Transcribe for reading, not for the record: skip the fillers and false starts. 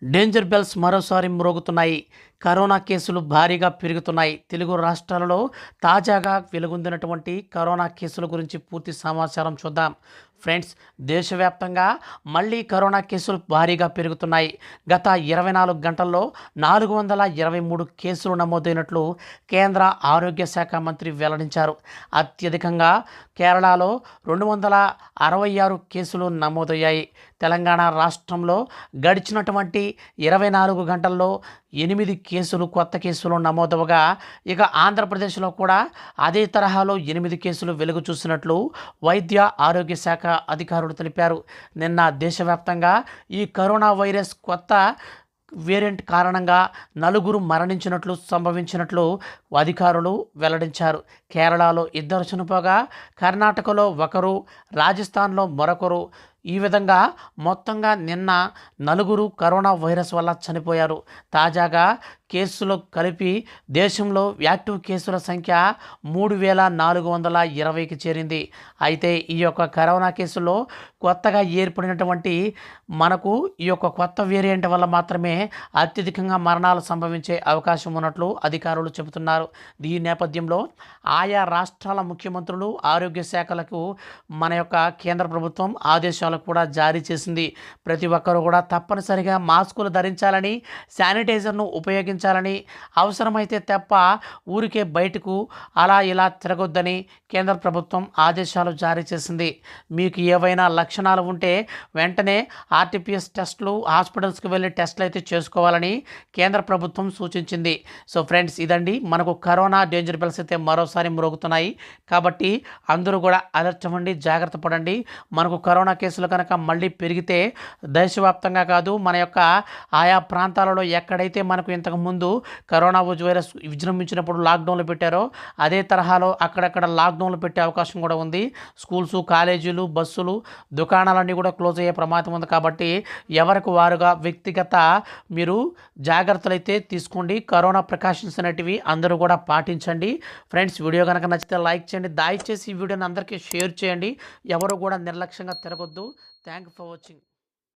Danger bells మరోసారి మ్రోగుతున్నాయి. Corona కేసులు భారీగా పెరుగుతున్నాయి. తెలుగు రాష్ట్రాలలో తాజాగా వెలుగొందినటువంటి కరోనా కేసుల గురించి పూర్తి సమాచారం చూద్దాం. ఫ్రెండ్స్, దేశవ్యాప్తంగా మళ్ళీ కరోనా కేసులు భారీగా పెరుగుతున్నాయి. గత 24 గంటల్లో 423 కేసులు నమోదైనట్లు కేంద్ర ఆరోగ్య శాఖ మంత్రి వెల్లడించారు. అత్యధికంగా కేరళలో 266 కేసులు నమోదయ్యాయి. తెలంగాణ రాష్ట్రంలో గడిచినటువంటి 24 గంటల్లో 8 కేసులు కొత్త కేసులు నమోదవగా, ఇక ఆంధ్రప్రదేశ్లో కూడా అదే తరహాలో 8 కేసులు వెలుగు చూసినట్లు వైద్య ఆరోగ్య శాఖ అధికారులు తెలిపారు. నిన్న దేశవ్యాప్తంగా ఈ కరోనా వైరస్ కొత్త వేరియంట్ కారణంగా 4 మరణించినట్లు సంభవించినట్లు అధికారులు వెల్లడించారు. కేరళలో 2 చనిపోగా, కర్ణాటకలో 1, రాజస్థాన్లో మరొకరు, ఈ విధంగా మొత్తంగా నిన్న 4 కరోనా వైరస్ వల్ల చనిపోయారు. తాజాగా కేసులు కలిపి దేశంలో యాక్టివ్ కేసుల సంఖ్య 3420కి చేరింది. అయితే ఈ యొక్క కరోనా కేసులో కొత్తగా ఏర్పడినటువంటి మనకు ఈ యొక్క కొత్త వేరియంట్ వల్ల మాత్రమే అత్యధికంగా మరణాలు సంభవించే అవకాశం ఉన్నట్లు అధికారులు చెబుతున్నారు. ఈ నేపథ్యంలో ఆయా రాష్ట్రాల ముఖ్యమంత్రులు, ఆరోగ్య శాఖలకు మన యొక్క కేంద్ర ప్రభుత్వం ఆదేశాలు కూడా జారీ చేసింది. ప్రతి ఒక్కరూ కూడా తప్పనిసరిగా మాస్కులు ధరించాలని, శానిటైజర్ను ఉపయోగించాలని, అవసరమైతే తప్ప ఊరికే బయటకు అలా ఇలా తిరగొద్దని కేంద్ర ప్రభుత్వం ఆదేశాలు జారీ చేసింది. మీకు ఏవైనా లక్షణాలు ఉంటే వెంటనే ఆర్టీపీఎస్ టెస్టులు, హాస్పిటల్స్కి వెళ్ళి టెస్టులు అయితే చేసుకోవాలని కేంద్ర ప్రభుత్వం సూచించింది. సో ఫ్రెండ్స్, ఇదండి మనకు కరోనా డేంజర్ బెల్స్ అయితే మరోసారి మ్రోగుతున్నాయి. కాబట్టి అందరూ కూడా అలర్ట్ అవ్వండి, జాగ్రత్త పడండి. మనకు కరోనా కేసులు కనుక మళ్ళీ పెరిగితే దేశవ్యాప్తంగా కాదు, మన యొక్క ఆయా ప్రాంతాలలో ఎక్కడైతే మనకు ఇంతకుముందు కరోనా వైరస్ విజృంభించినప్పుడు లాక్డౌన్లు పెట్టారో అదే తరహాలో అక్కడక్కడ లాక్డౌన్లు పెట్టే అవకాశం కూడా ఉంది. స్కూల్స్, కాలేజీలు, బస్సులు, దుకాణాలన్నీ కూడా క్లోజ్ అయ్యే ప్రమాదం ఉంది. కాబట్టి ఎవరికి వారుగా వ్యక్తిగత మీరు జాగ్రత్తలు అయితే తీసుకోండి. కరోనా ప్రికాషన్స్ అనేటివి అందరూ కూడా పాటించండి. ఫ్రెండ్స్, వీడియో కనుక నచ్చితే లైక్ చేయండి. దయచేసి ఈ వీడియోని అందరికీ షేర్ చేయండి. ఎవరు కూడా నిర్లక్ష్యంగా తిరగొద్దు. Thank you for watching.